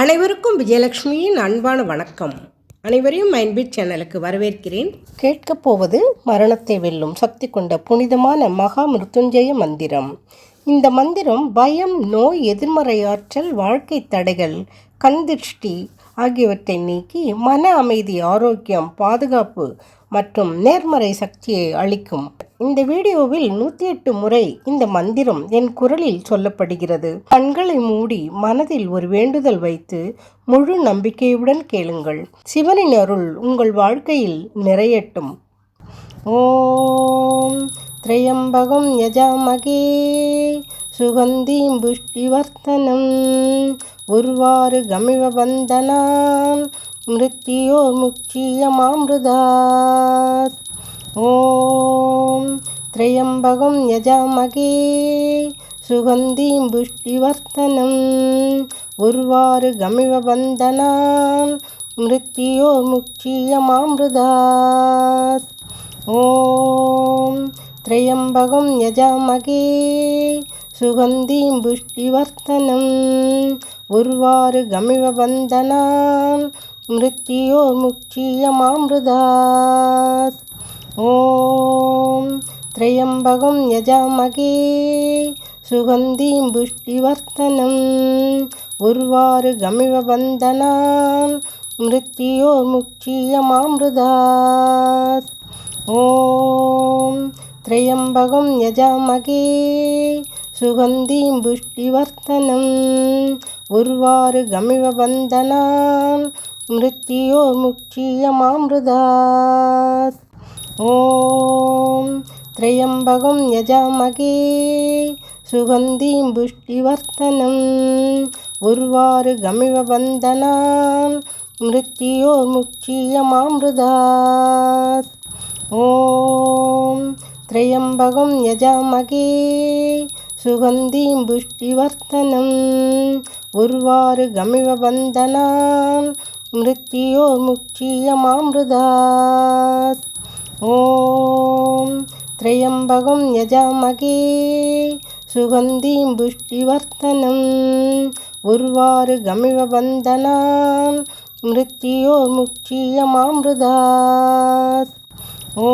அனைவருக்கும் விஜயலட்சுமியின் அன்பான வணக்கம். அனைவரையும் மைண்ட்பீட் சேனலுக்கு வரவேற்கிறேன். கேட்கப் போவது மரணத்தை வெல்லும் சக்தி கொண்ட புனிதமான மகா மிருத்யுஞ்சய மந்திரம். இந்த மந்திரம் பயம், நோய், எதிர்மறையாற்றல், வாழ்க்கை தடைகள், கண் திருஷ்டி ஆகியவற்றை நீக்கி மன அமைதி, ஆரோக்கியம், பாதுகாப்பு மற்றும் நேர்மறை சக்தியை அளிக்கும். இந்த வீடியோவில் 108 முறை இந்த மந்திரம் என் குரலில் சொல்லப்படுகிறது. கண்களை மூடி மனதில் ஒரு வேண்டுதல் வைத்து முழு நம்பிக்கையுடன் கேளுங்கள். சிவனின் அருள் உங்கள் வாழ்க்கையில் நிறையட்டும். ஓம் திரையம்பகம் யஜாமகே சுகந்தீம் புஷ்டிவர்த்தனம் உர்வாரு கமிவ பந்தனாம் மிருத்யோ முக்ஷியமாம்ருதாத். ஓம் திரையம்பகம் யஜாமகே சுகந்தீம் புஷ்டிவர்த்தனம் உர்வாரு கமிவ பந்தனாம் மிருத்யோ முக்ஷியமாம்ருதாத். ஓம் திரையம்பகம் யஜாமகே சுகந்தீம் புஷ்டிவர்த்தனம் உர்வாரு கமிவ பந்தனாம் மிருத்யோ முக்ஷியமாம்ருதாத். ஓம் திரையம்பகம் யஜாமகே சுகந்தீம் புஷ்டிவர்த்தனம் உர்வாரு கமிவ பந்தனாம் மிருத்யோ முக்ஷியமாம்ருதாத். ஓம் திரையம்பகம் யஜாமகே சுகந்தீம் புஷ்டிவர்த்தனம் உர்வாரு கமிவ பந்தனாம் மிருத்யோ முக்ஷியமாம்ருதாத். ஓம் திரையம்பகம் யஜாமகே சுகந்தீம் புஷ்டிவர்த்தனம் உர்வாரு கமிவ பந்தனாம் மிருத்யோ முக்ஷியமாம்ருதாத். ஓம் திரையம்பகம் யஜாமகே சுகந்தீம் புஷ்டிவர்த்தனம் உர்வாரு கமிவ பந்தனாம் மிருத்யோ முக்ஷியமாம்ருதாத். ஓம் திரையம்பகம் யஜாமகே சுகந்தீம் புஷ்டிவர்த்தனம் உர்வாரு கமிவ பந்தனாம் மிருத்யோ முக்ஷியமாம்ருதாத்.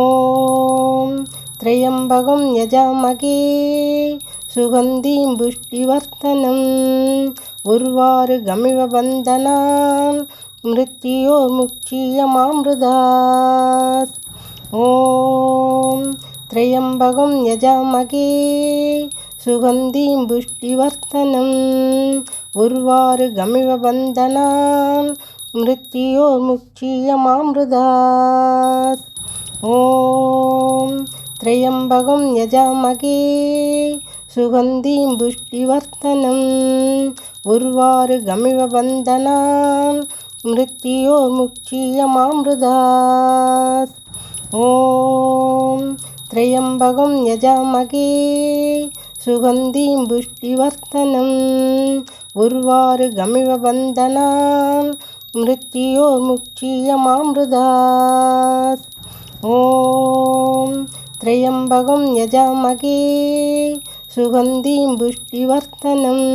ஓம் திரையம்பகம் யஜாமகே சுகந்தீம் புஷ்டிவர்த்தனம் உர்வாரு கமிவ பந்தனாம் மிருத்யோ முக்ஷியமாம்ருதாத். ஓம் திரையம்பகம் யஜாமகே சுகந்தீம் புஷ்டிவர்த்தனம் உர்வாரு கமிவ பந்தனாம் மிருத்யோ முக்ஷியமாம்ருதாத். ஓம் திரையம்பகம் யஜாமகே சுகந்தீம் புஷ்டிவர்த்தனம் உர்வாரு கமிவ பந்தனாம் மிருத்யோ முக்ஷியமாம்ருதாத். ஓம் திரையம்பகம் யஜாமகே சுகந்தீம் புஷ்டிவர்த்தனம் உர்வாரு கமிவ பந்தனாம் மிருத்யோ முக்ஷியமாம்ருதாத். ஓம் திரையம்பகம் யஜாமகே சுகந்தீம் புஷ்டிவர்த்தனம்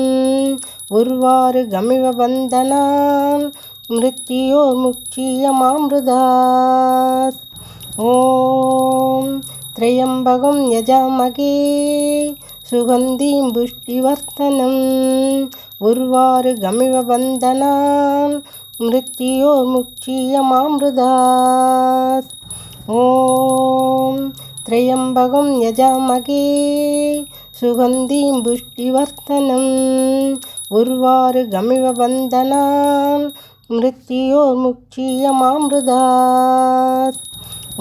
உர்வாரு கமிவ பந்தனாம் மிருத்யோ முக்ஷியமாம்ருதாத். ஓம் திரையம்பகம் யஜாமகே சுகந்தீம் புஷ்டிவர்த்தனம் உர்வாரு கமிவ பந்தனாம் மிருத்யோ முக்ஷியமாம்ருதாத். ஓம் திரையம்பகம் யஜாமகே சுகந்தீம் புஷ்டிவர்த்தனம் உர்வாரு கமிவ பந்தனாம் மிருத்யோ முக்ஷியமாம்ருதாத்.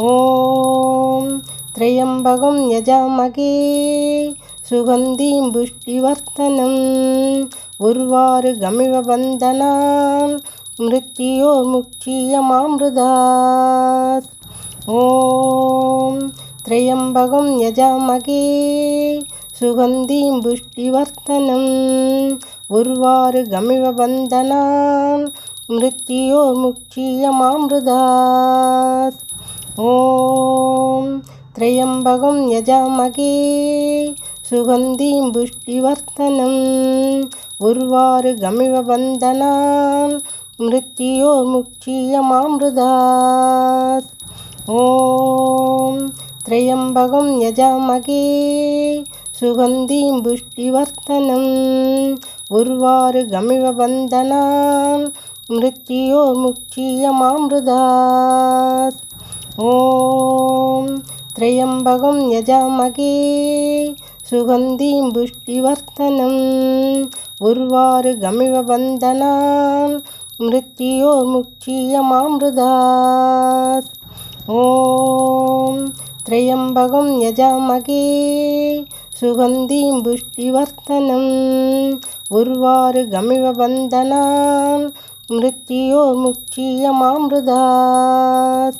ஓம் திரையம்பகம் யஜாமகே சுகந்தீம் புஷ்டிவர்த்தனம் உர்வாரு கமிவ பந்தனாம் மிருத்யோ முக்ஷியமாம்ருதாத். ஓம் திரையம்பகம் யஜாமகே சுகந்தீம் புஷ்டிவர்த்தனம் உர்வாரு கமிவ பந்தனாம் மிருத்யோ முக்ஷியமாம்ருதாத். ஓம் திரையம்பகம் யஜாமகே சுகந்தீம் புஷ்டிவர்த்தனம் उर्वारुगमिव बन्धनान् मृत्योर्मुक्षीयमामृतात्। ॐ त्र्यम्बकं यजामहे सुगन्धिं पुष्टिवर्धनम् उर्वारुगमिव बन्धनान् मृत्योर्मुक्षीयमामृतात्। ॐ त्र्यम्बकं यजामहे सुगन्धिं पुष्टिवर्धनम् उर्वारुगमिव बन्धनान् मृत्योर्मुक्षीयमामृतात्। ॐ त्र्यम्बकं यजामहे सुगन्धिं पुष्टिवर्धनम् उर्वारुगमिव बन्धनान् मृत्योर्मुक्षीयमामृतात्।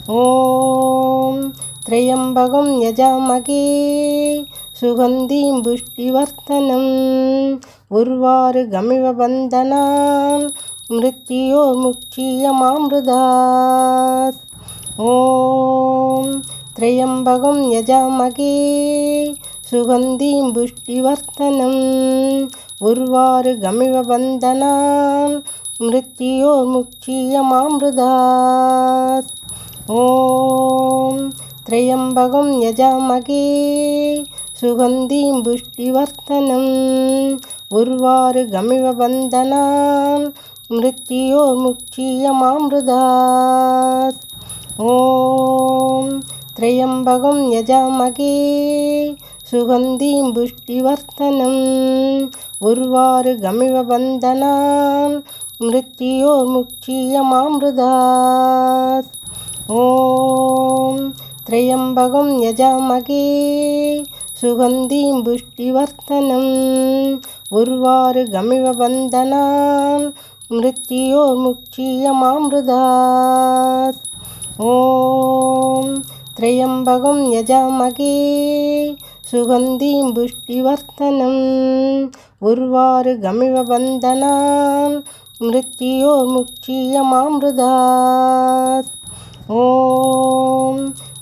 ॐ त्र्यम्बकं यजामहे सुगन्धिं पुष्टिवर्धनम् उर्वारुगमिव बन्धनान् मृत्योर्मुक्षीयमामृतात्। ॐ त्र्यम्बकं यजामहे सुगन्धिं पुष्टिवर्धनम् उर्वारुगमिव बन्धनान् मृत्योर्मुक्षीयमामृतात्। ॐ त्र्यम्बकं यजामहे सुगन्धिं पुष्टिवर्धनम् उर्वारुगमिव बन्धनान् मृत्योर्मुक्षीयमामृतात्। ॐ त्र्यम्बकं यजामहे सुगन्धिं पुष्टिवर्धनम् उर्वारुगमिव बन्धनान् मृत्योर्मुक्षीयमामृतात्। ॐ त्र्यम्बकं यजामहे सुगन्धिं पुष्टिवर्धनम् उर्वारुगमिव बन्धनान् मृत्योर्मुक्षीयमामृतात्। ॐ त्र्यम्बकं यजामहे सुगन्धिं पुष्टिवर्धनम् उर्वारुगमिव बन्धनान् मृत्योर्मुक्षीयमामृतात्। ॐ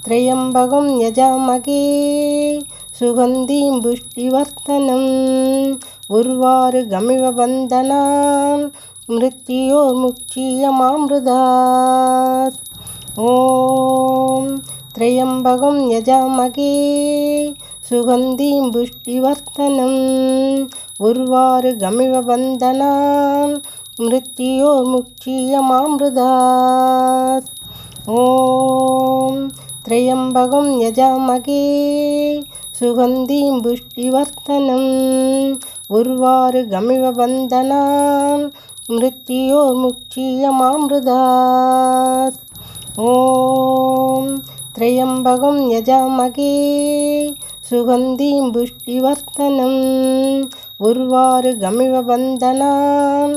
त्र्यम्बकं यजामहे सुगन्धिं पुष्टिवर्धनम् उर्वारुगमिव बन्धनान् मृत्योर्मुक्षीयमामृतात्। ॐ त्र्यम्बकं यजामहे सुगन्धिं पुष्टिवर्धनम् उर्वारुगमिव बन्धनान् मृत्योर्मुक्षीयमामृतात्। ॐ त्र्यम्बकं यजामहे सुगन्धिं पुष्टिवर्धनम् उर्वारुगमिव बन्धनान् मृत्योर्मुक्षीयमामृतात्। ॐ त्र्यम्बकं यजामहे सुगन्धिं पुष्टिवर्धनम् उर्वारुगमिव बन्धनान्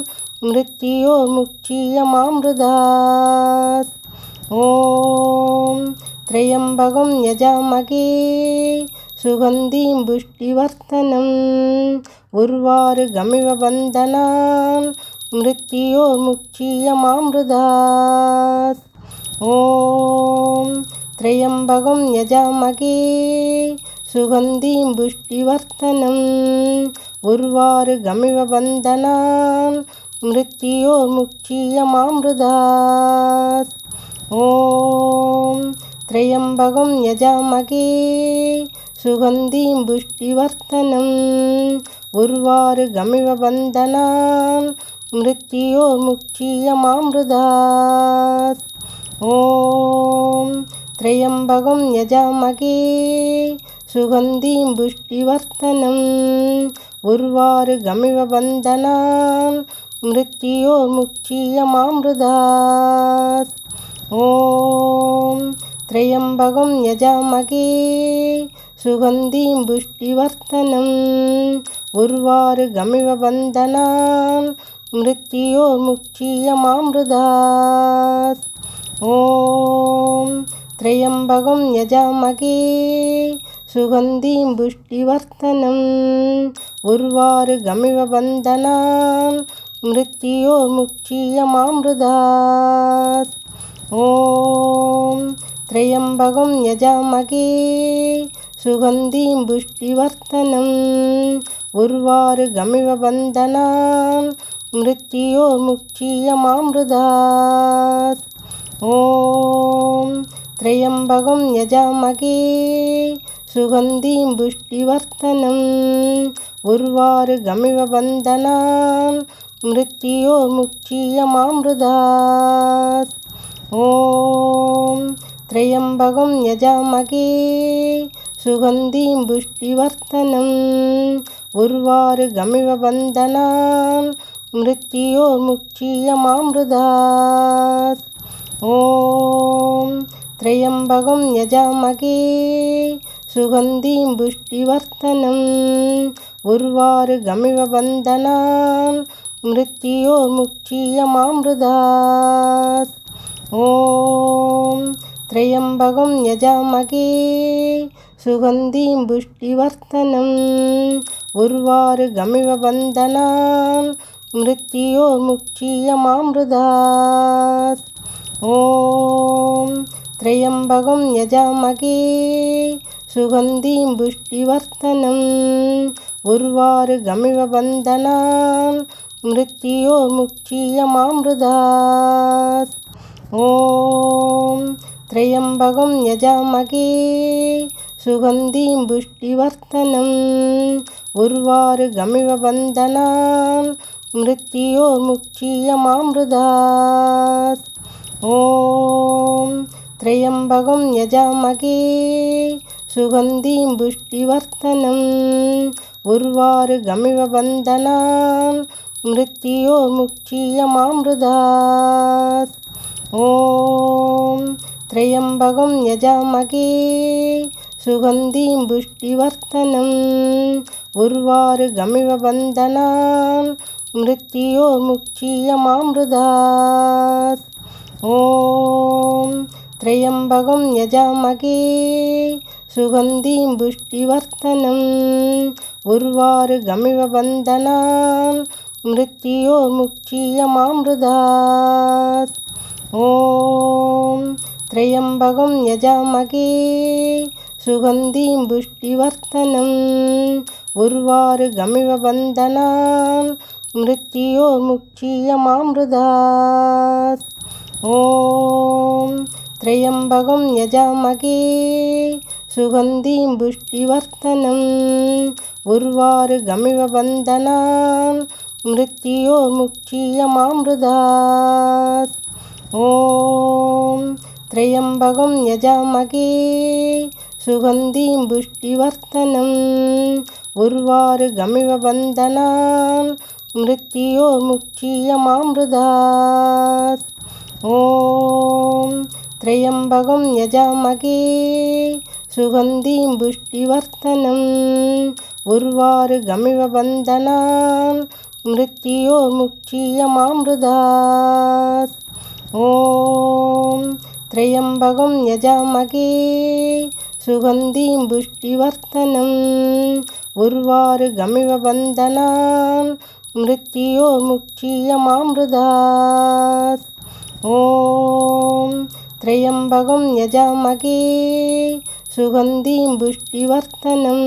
मृत्योर्मुक्षीयमामृतात्। ॐ त्र्यम्बकं यजामहे सुगन्धिं पुष्टिवर्धनम् उर्वारुगमिव बन्धनान् मृत्योर्मुक्षीयमामृतात्। ॐ त्र्यम्बकं यजामहे सुगन्धिं पुष्टिवर्धनम् उर्वारुगमिव बन्धनान् मृत्योर्मुक्षीयमामृतात्। ॐ त्र्यम्बकं यजामहे सुगन्धिं पुष्टिवर्धनम् उर्वारुगमिव बन्धनान् मृत्योर्मुक्षीयमामृतात्। ॐ त्र्यम्बकं यजामहे सुगन्धिं पुष्टिवर्धनम् उर्वारुगमिव बन्धनान् मृत्योर्मुक्षीयमामृतात्। ॐ त्र्यम्बकं यजामहे सुगन्धिं पुष्टिवर्धनम् उर्वारुगमिव बन्धनान् मृत्योर्मुक्षीयमामृतात्। ॐ त्र्यम्बकं यजामहे सुगन्धिं पुष्टिवर्धनम् उर्वारुगमिव बन्धनान् मृत्योर्मुक्षीयमामृतात्। ॐ त्र्यम्बकं यजामहे सुगन्धिं पुष्टिवर्धनम् उर्वारुगमिव बन्धनान् मृत्योर्मुक्षीयमामृतात्। ॐ त्र्यम्बकं यजामहे सुगन्धिं पुष्टिवर्धनम् उर्वारुगमिव बन्धनान् मृत्योर्मुक्षीयमामृतात्। ॐ त्र्यम्बकं यजामहे सुगन्धिं पुष्टिवर्धनम् उर्वारुगमिव बन्धनान् मृत्योर्मुक्षीयमामृतात्। ॐ त्र्यम्बकं यजामहे सुगन्धिं पुष्टिवर्धनम् उर्वारुगमिव बन्धनान् मृत्योर्मुक्षीयमामृतात्। ॐ त्र्यम्बकं यजामहे सुगन्धिं पुष्टिवर्धनम् उर्वारुगमिव बन्धनान् मृत्योर्मुक्षीयमामृतात्। ॐ त्र्यम्बकं यजामहे सुगन्धिं पुष्टिवर्धनम् उर्वारुगमिव बन्धनान् मृत्योर्मुक्षीयमामृतात्। ॐ त्र्यम्बकं यजामहे सुगन्धिं पुष्टिवर्धनम् उर्वारुगमिव बन्धनान् मृत्योर्मुक्षीयमामृतात्। ॐ त्र्यम्बकं यजामहे सुगन्धिं पुष्टिवर्धनम् उर्वारुगमिव बन्धनान् मृत्योर्मुक्षीयमामृतात्। ॐ त्र्यम्बकं यजामहे सुगन्धिं पुष्टिवर्धनम् उर्वारुगमिव बन्धनान् मृत्योर्मुक्षीयमामृतात्। ॐ त्र्यम्बकं यजामहे सुगन्धिं पुष्टिवर्धनम् उर्वारुगमिव बन्धनान् मृत्योर्मुक्षीयमामृतात्। ॐ त्र्यम्बकं यजामहे सुगन्धिं पुष्टिवर्धनम् उर्वारुगमिव बन्धनान् मृत्योर्मुक्षीयमामृतात्। ॐ त्र्यम्बकं यजामहे सुगन्धिं पुष्टिवर्धनम् उर्वारुगमिव बन्धनान् मृत्योर्मुक्षीयमामृतात्। ॐ त्र्यम्बकं यजामहे सुगन्धिं पुष्टिवर्धनम् उर्वारुगमिव बन्धनान् मृत्योर्मुक्षीयमामृतात्। ॐ त्र्यम्बकं यजामहे सुगन्धिं पुष्टिवर्धनम् उर्वारुगमिव बन्धनान् मृत्योर्मुक्षीयमामृतात्। ॐ त्र्यम्बकं यजामहे सुगन्धिं पुष्टिवर्धनम् उर्वारुगमिव बन्धनान् मृत्योर्मुक्षीयमामृतात्। ॐ त्र्यम्बकं यजामहे सुगन्धिं पुष्टिवर्धनम्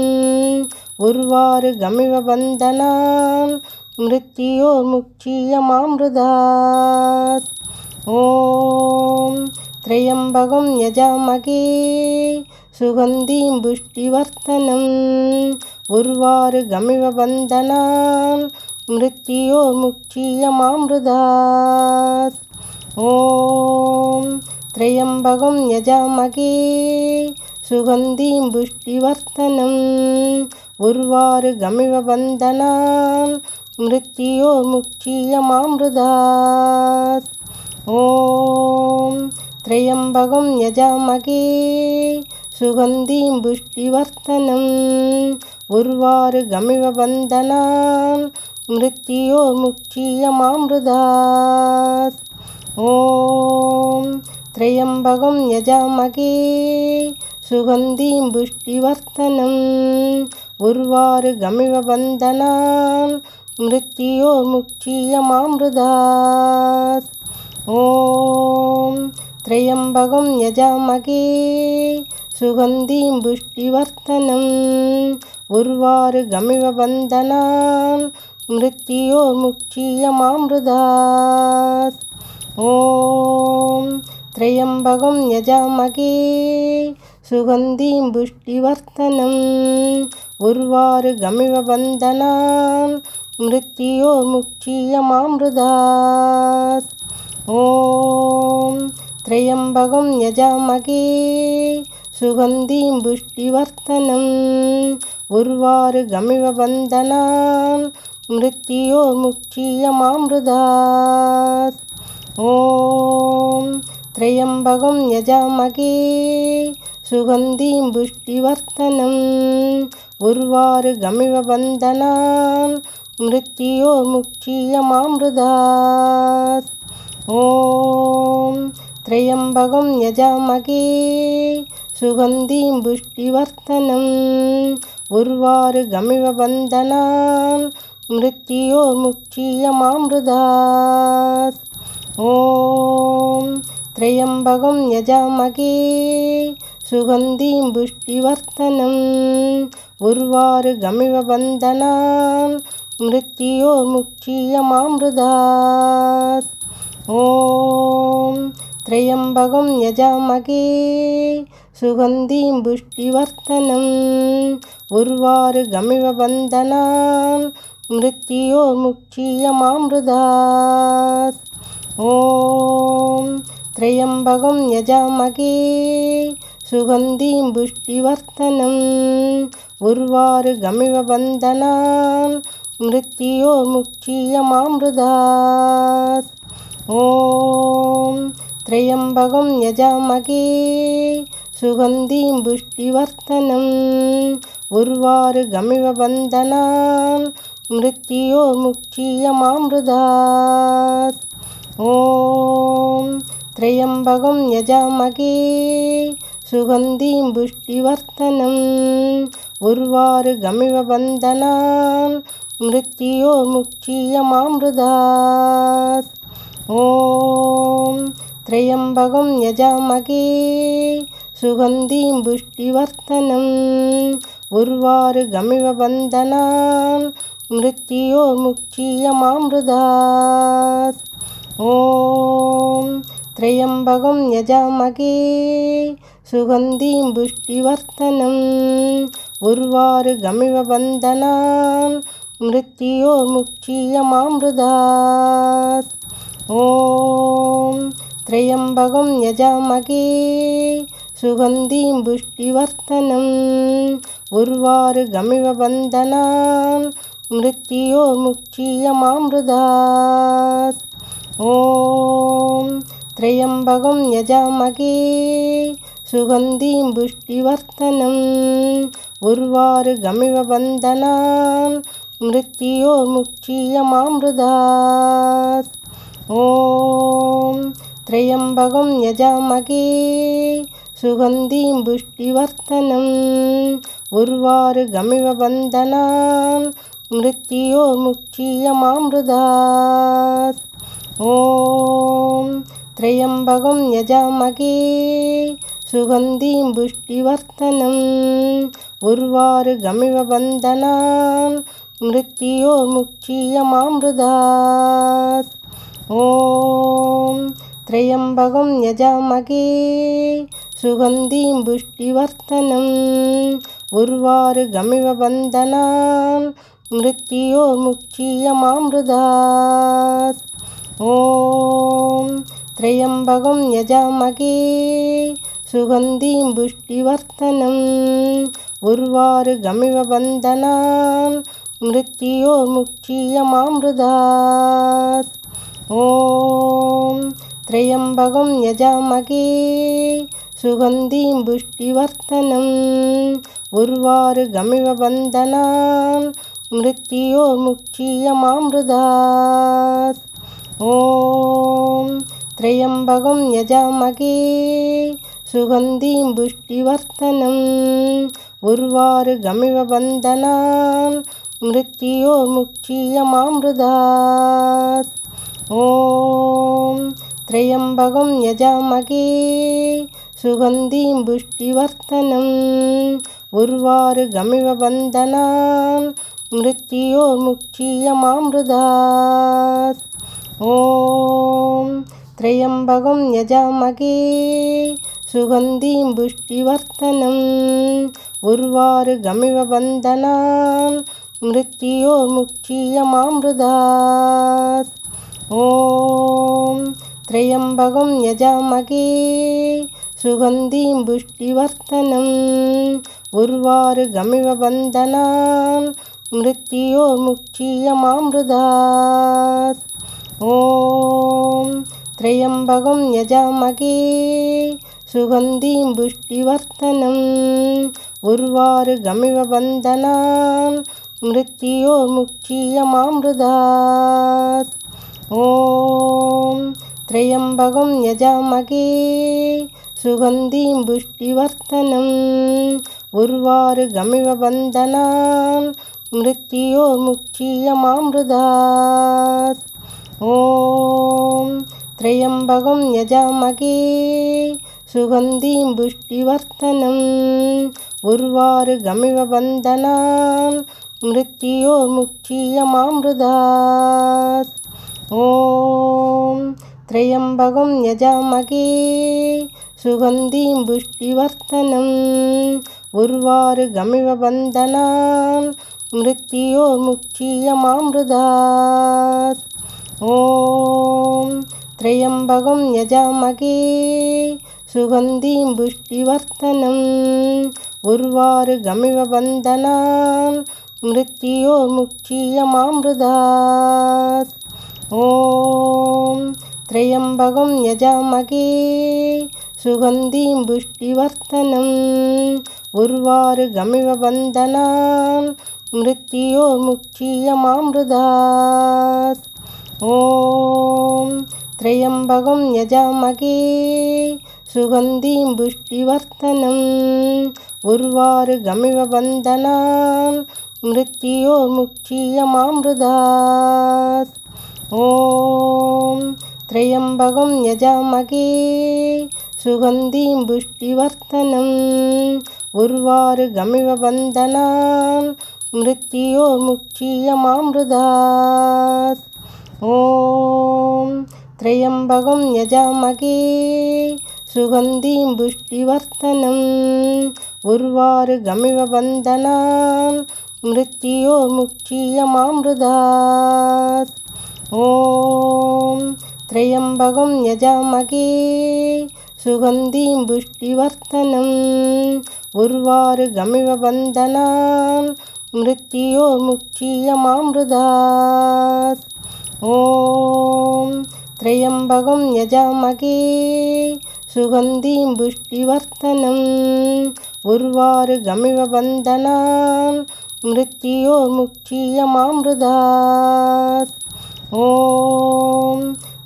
उर्वारुगमिव बन्धनान् मृत्योर्मुक्षीयमामृतात्। ॐ त्र्यम्बकं यजामहे सुगन्धिं पुष्टिवर्धनम् उर्वारुगमिव बन्धनान् मृत्योर्मुक्षीयमामृतात्। ॐ त्र्यम्बकं यजामहे सुगन्धिं पुष्टिवर्धनम् उर्वारुगमिव बन्धनान् मृत्योर्मुक्षीयमामृतात्। ॐ त्र्यम्बकं यजामहे सुगन्धिं पुष्टिवर्धनम् उर्वारुगमिव बन्धनान् मृत्योर्मुक्षीयमामृतात्। ॐ त्र्यम्बकं यजामहे सुगन्धिं पुष्टिवर्धनम् उर्वारुगमिव बन्धनान् मृत्योर्मुक्षीयमामृतात्। ॐ त्र्यम्बकं यजामहे सुगन्धिं पुष्टिवर्धनम् उर्वारुगमिव बन्धनान् मृत्योर्मुक्षीयमामृतात्। ॐ त्र्यम्बकं यजामहे सुगन्धिं पुष्टिवर्धनम् उर्वारुगमिव बन्धनान् मृत्योर्मुक्षीयमामृतात्। ॐ त्र्यम्बकं यजामहे सुगन्धिं पुष्टिवर्धनम् उर्वारुगमिव बन्धनान् मृत्योर्मुक्षीयमामृतात्। ॐ त्र्यम्बकं यजामहे सुगन्धिं पुष्टिवर्धनम् उर्वारुगमिव बन्धनान् मृत्योर्मुक्षीयमामृतात्। ॐ त्र्यम्बकं यजामहे सुगन्धिं पुष्टिवर्धनम् उर्वारुगमिव बन्धनान् मृत्योर्मुक्षीयमामृतात्। ॐ त्र्यम्बकं यजामहे सुगन्धिं पुष्टिवर्धनम् उर्वारुगमिव बन्धनान् मृत्योर्मुक्षीयमामृतात्। ॐ त्र्यम्बकं यजामहे सुगन्धिं पुष्टिवर्धनम् उर्वारुगमिव बन्धनान् मृत्योर्मुक्षीयमामृतात्। ॐ त्र्यम्बकं यजामहे सुगन्धिं पुष्टिवर्धनम् उर्वारुगमिव बन्धनान् मृत्योर्मुक्षीयमामृतात्। ॐ त्र्यम्बकं यजामहे सुगन्धिं पुष्टिवर्धनम् उर्वारुगमिव बन्धनान् मृत्योर्मुक्षीयमामृतात्। ॐ त्र्यम्बकं यजामहे सुगन्धिं पुष्टिवर्धनम् उर्वारुगमिव बन्धनान् मृत्योर्मुक्षीयमामृतात्। ॐ त्र्यम्बकं यजामहे सुगन्धिं पुष्टिवर्धनम् उर्वारुगमिव बन्धनान् मृत्योर्मुक्षीयमामृतात्। ॐ त्र्यम्बकं यजामहे सुगन्धिं पुष्टिवर्धनम् उर्वारुगमिव बन्धनान् मृत्योर्मुक्षीयमामृतात्। ॐ त्र्यम्बकं यजामहे सुगन्धिं पुष्टिवर्धनम् उर्वारुगमिव बन्धनान् मृत्योर्मुक्षीयमामृतात्। ॐ त्र्यम्बकं यजामहे सुगन्धिं पुष्टिवर्धनम् उर्वारुगमिव बन्धनान् मृत्योर्मुक्षीयमामृतात्। ॐ त्र्यम्बकं यजामहे सुगन्धिं पुष्टिवर्धनम् उर्वारुगमिव बन्धनान् मृत्योर्मुक्षीयमामृतात्। ॐ त्र्यम्बकं यजामहे सुगन्धिं पुष्टिवर्धनम् उर्वारुगमिव बन्धनान् मृत्योर्मुक्षीयमामृतात्। ॐ त्र्यम्बकं यजामहे सुगन्धिं पुष्टिवर्धनम् उर्वारुगमिव बन्धनान् मृत्योर्मुक्षीयमामृतात्। ॐ त्र्यम्बकं यजामहे सुगन्धिं पुष्टिवर्धनम् उर्वारुगमिव बन्धनान् मृत्योर्मुक्षीयमामृतात्। ॐ त्र्यम्बकं यजामहे सुगन्धिं पुष्टिवर्धनम् उर्वारुगमिव बन्धनान् मृत्योर्मुक्षीयमामृतात्। ॐ त्र्यम्बकं यजामहे सुगन्धिं पुष्टिवर्धनम् उर्वारुगमिव बन्धनान् मृत्योर्मुक्षीयमामृतात्। ॐ त्र्यम्बकं यजामहे सुगन्धिं पुष्टिवर्धनम् उर्वारुगमिव बन्धनान् मृत्योर्मुक्षीयमामृतात्। ॐ त्र्यम्बकं यजामहे सुगन्धिं पुष्टिवर्धनम् उर्वारुगमिव बन्धनान् मृत्योर्मुक्षीयमामृतात्। ॐ त्र्यम्बकं यजामहे सुगन्धिं पुष्टिवर्धनम् उर्वारुगमिव बन्धनान् मृत्योर्मुक्षीयमामृतात्। ॐ त्र्यम्बकं यजामहे सुगन्धिं पुष्टिवर्धनम् उर्वारुगमिव बन्धनान् मृत्योर्मुक्षीयमामृतात्। ॐ त्र्यम्बकं यजामहे सुगन्धिं पुष्टिवर्धनम् उर्वारुगमिव बन्धनान् मृत्योर्मुक्षीयमामृतात्। ॐ त्र्यम्बकं यजामहे सुगन्धिं पुष्टिवर्धनम् उर्वारुगमिव बन्धनान् मृत्योर्मुक्षीयमामृतात्। ॐ त्र्यम्बकं यजामहे सुगन्धिं पुष्टिवर्धनम् उर्वारुगमिव बन्धनान् मृत्योर्मुक्षीयमामृतात्। ॐ त्र्यम्बकं यजामहे सुगन्धिं पुष्टिवर्धनम् उर्वारुगमिव बन्धनान् मृत्योर्मुक्षीयमामृतात्। ॐ त्र्यम्बकं यजामहे सुगन्धिं पुष्टिवर्धनम् उर्वारुगमिव बन्धनान् मृत्योर्मुक्षीयमामृतात्। ॐ त्र्यम्बकं यजामहे सुगन्धिं पुष्टिवर्धनम् उर्वारुगमिव बन्धनान् मृत्योर्मुक्षीयमामृतात्। ॐ त्र्यम्बकं यजामहे सुगन्धिं पुष्टिवर्धनम् उर्वारुगमिव बन्धनान् मृत्योर्मुक्षीयमामृतात्। ॐ त्र्यम्बकं यजामहे सुगन्धिं पुष्टिवर्धनम् उर्वारुगमिव बन्धनान् मृत्योर्मुक्षीयमामृतात्। ॐ त्र्यम्बकं यजामहे सुगन्धिं पुष्टिवर्धनम् उर्वारुगमिव बन्धनान् मृत्योर्मुक्षीयमामृतात्। ॐ त्र्यम्बकं यजामहे सुगन्धिं पुष्टिवर्धनम् उर्वारुगमिव बन्धनान् मृत्योर्मुक्षीयमामृतात्। ॐ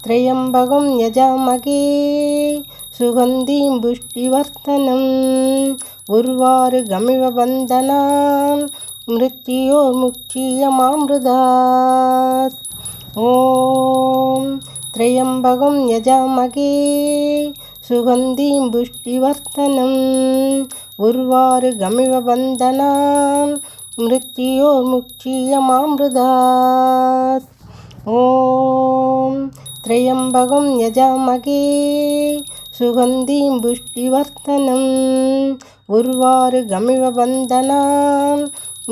त्र्यम्बकं यजामहे सुगन्धिं पुष्टिवर्धनम् उर्वारुगमिव बन्धनान् मृत्योर्मुक्षीयमामृतात्। ॐ त्र्यम्बकं यजामहे सुगन्धिं पुष्टिवर्धनम् उर्वारुगमिव बन्धनान् मृत्योर्मुक्षीयमामृतात्। ॐ त्र्यम्बकं यजामहे सुगन्धिं पुष्टिवर्धनम् उर्वारुगमिव बन्धनान्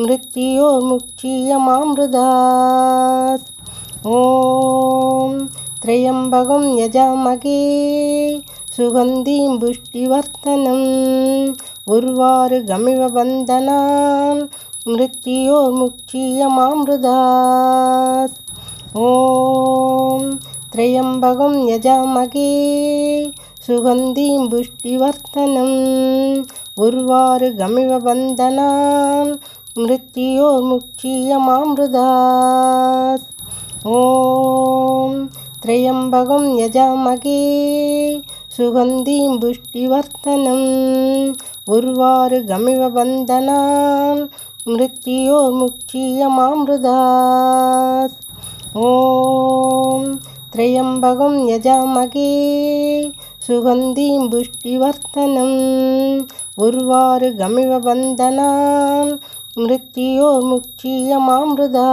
मृत्योर्मुक्षीयमामृतात्। ॐ त्र्यम्बकं यजामहे सुगन्धिं पुष्टिवर्धनम् उर्वारुगमिव बन्धनान् मृत्योर्मुक्षीयमामृतात्। ॐ त्र्यम्बकं यजामहे सुगन्धिं पुष्टिवर्धनम् उर्वारुगमिव बन्धनान् मृत्योर्मुक्षीयमामृतात्। ॐ त्र्यम्बकं यजामहे सुगन्धिं पुष्टिवर्धनम् उर्वारुगमिव बन्धनान् मृत्योर्मुक्षीयमामृतात्। ॐ त्र्यम्बकं यजामहे सुगन्धिं पुष्टिवर्धनम् உர்வாரு கமிவ பந்தனாம் மிருத்யோ முக்ஷீயமாம்ருதாத்.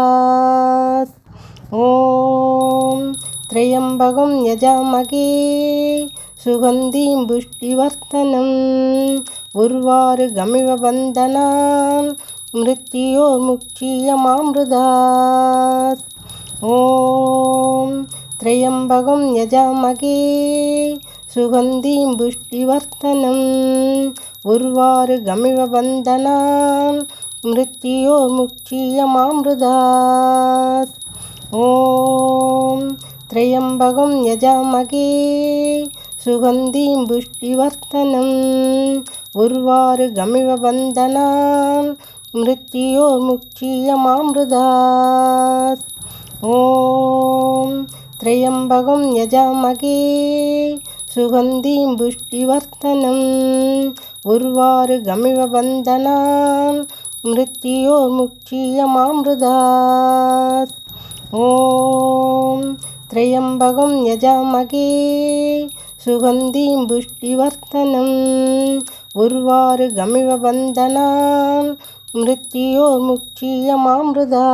ஓம் த்ரயம்பகம் யஜாமகே சுகந்தீம் புஷ்டிவர்த்தனம் உர்வாரு கமிவ பந்தனாம் மிருத்யோ முக்ஷீயமாம்ருதாத். ஓம் த்ரயம்பகம் யஜாமகே சுகந்தீம் புஷ்டிவர்த்தனம் உர்வாரு கமிவ பந்தனாம் மிருத்யோ முக்ஷீயமாம்ருதாத். ஓம் த்ரயம்பகம் யஜாமகே சுகந்தீம் புஷ்டிவர்த்தனம் உர்வாரு கமிவ பந்தனாம் மிருத்யோ முக்ஷீயமாம்ருதாத். ஓம் த்ரயம்பகம் யஜாமகே சுகந்தீம் புஷ்டிவர்த்தனம் உர்வாரு கமிவ பந்தனாம் மிருத்யோ முக்ஷீயமாம்ருதாத். ஓம் த்ரயம்பகம் யஜாமகே சுகந்தீம் புஷ்டிவர்த்தனம் உர்வாரு கமிவ பந்தனாம் மிருத்யோ முக்ஷீயமாம்ருதாத்.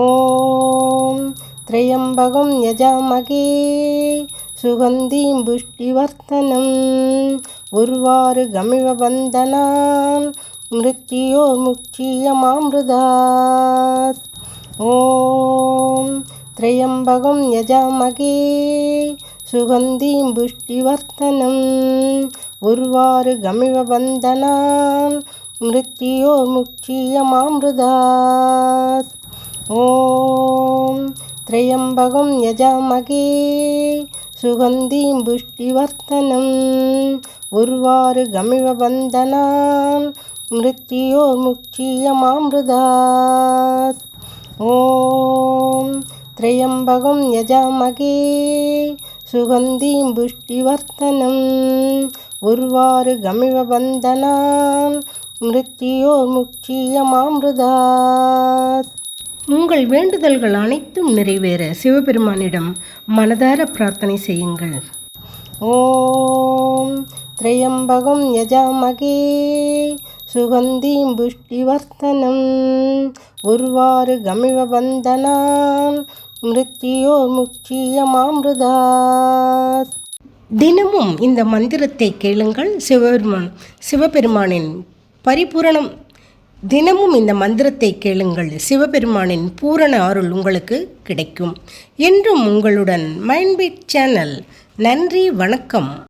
ஓம் த்ரயம்பகம் யஜாமகே சுகந்தீம் புஷ்டிவர்த்தனம் உர்வாரு கமிவ பந்தனாம் மிருத்யோ முக்ஷீயமாம்ருதாத். ஓம் த்ரயம்பகம் யஜாமகே சுகந்தீம் புஷ்டிவர்த்தனம் உர்வாரு கமிவ பந்தனாம் மிருத்யோ முக்ஷீயமாம்ருதாத். ஓம் த்ரயம்பகம் யஜாமகே சுகந்தீம் புஷ்டிவர்த்தனம் உர்வாரு கமிவ பந்தனாம் மிருத்யோ முக்ஷீயமாம்ருதாத். ஓம் த்ரயம்பகம் யஜாமகே சுகந்தீம் புஷ்டிவர்த்தனம் உர்வாரு கமிவ பந்தனாம் மிருத்யோ முக்ஷீயமாம்ருதாத். உங்கள் வேண்டுதல்கள் அனைத்தும் நிறைவேற சிவபெருமானிடம் மனதார பிரார்த்தனை செய்யுங்கள். ஓம் த்ரயம்பகம் யஜாமகே சுகந்தீம் புஷ்டிவர்த்தனம் உர்வாரு கமிவ பந்தனாம் மிருத்யோ முக்ஷீயமாம்ருதாத். தினமும் இந்த மந்திரத்தை கேளுங்கள். சிவபெருமானின் பரிபூரணம். தினமும் இந்த மந்திரத்தை கேளுங்கள். சிவபெருமானின் பூரண அருள் உங்களுக்கு கிடைக்கும். என்றும் உங்களுடன் மைண்ட்பீட் சேனல். நன்றி, வணக்கம்.